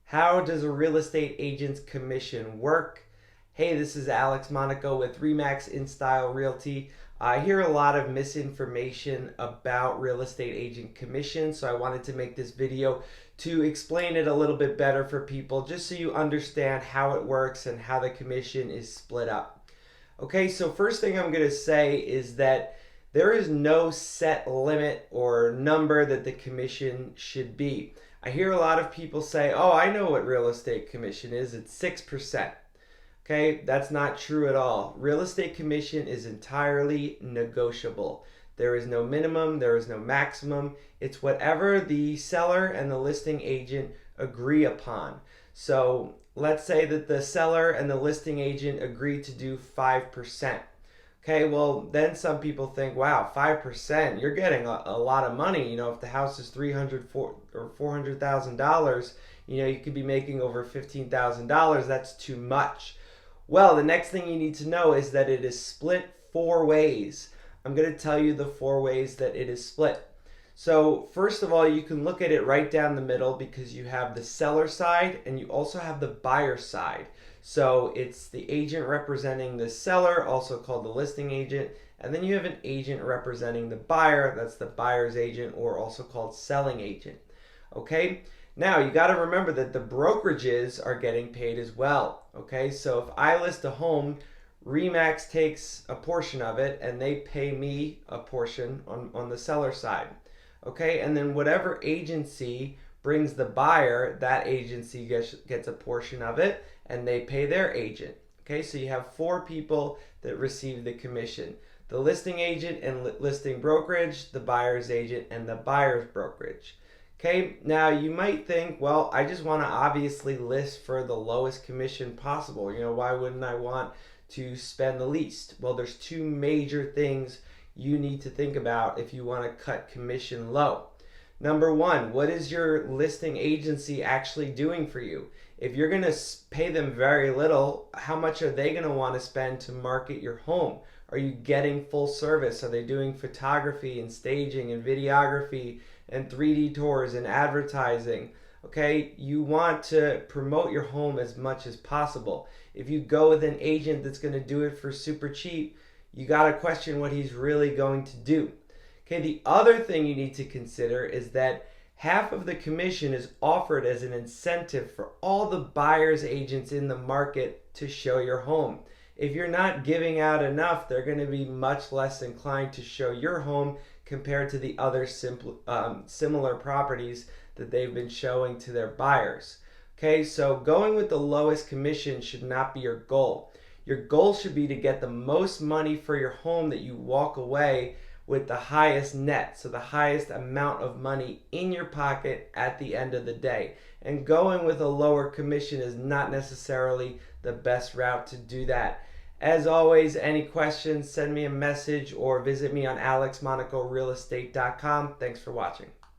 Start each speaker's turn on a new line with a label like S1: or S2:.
S1: How does a real estate agent's commission work? Hey, this is Alex Monaco with Remax In Style Realty. I hear a lot of misinformation about real estate agent commission, so I wanted to make this video to explain it a little bit better for people, just so you understand how it works and how the commission is split up. Okay, so first thing I'm going to say is that there is no set limit or number that the commission should be. I hear a lot of people say, oh, I know what real estate commission is. It's 6%. Okay, that's not true at all. Real estate commission is entirely negotiable. There is no minimum, there is no maximum. It's whatever the seller and the listing agent agree upon. So let's say that the seller and the listing agent agree to do 5%. Okay, well, then some people think, wow, 5%, you're getting a lot of money. You know, if the house is $300,000 or $400,000, you could be making over $15,000. That's too much. Well, the next thing you need to know is that it is split 4 ways. I'm going to tell you the 4 ways that it is split. So first of all, you can look at it right down the middle because you have the seller side and you also have the buyer side. So it's the agent representing the seller, also called the listing agent, and then you have an agent representing the buyer, that's the buyer's agent, or also called selling agent. Okay, now you got to remember that the brokerages are getting paid as well. Okay, so if I list a home, Remax takes a portion of it and they pay me a portion on the seller side. Okay, and then whatever agency brings the buyer, that agency gets a portion of it and they pay their agent. Okay, so you have 4 people that receive the commission: the listing agent and listing brokerage, the buyer's agent, and the buyer's brokerage. Okay, now you might think, well, I just want to obviously list for the lowest commission possible. Why wouldn't I want to spend the least? Well, there's 2 major things you need to think about if you want to cut commission low. Number 1, what is your listing agency actually doing for you? If you're going to pay them very little, how much are they going to want to spend to market your home? Are you getting full service? Are they doing photography and staging and videography and 3D tours and advertising? Okay, you want to promote your home as much as possible. If you go with an agent that's going to do it for super cheap, you got to question what he's really going to do. Okay, the other thing you need to consider is that half of the commission is offered as an incentive for all the buyer's agents in the market to show your home. If you're not giving out enough, they're going to be much less inclined to show your home compared to the other similar properties that they've been showing to their buyers. Okay, so going with the lowest commission should not be your goal. Your goal should be to get the most money for your home that you walk away with the highest net, so the highest amount of money in your pocket at the end of the day. And going with a lower commission is not necessarily the best route to do that. As always, any questions, send me a message or visit me on alexmonacorealestate.com. Thanks for watching.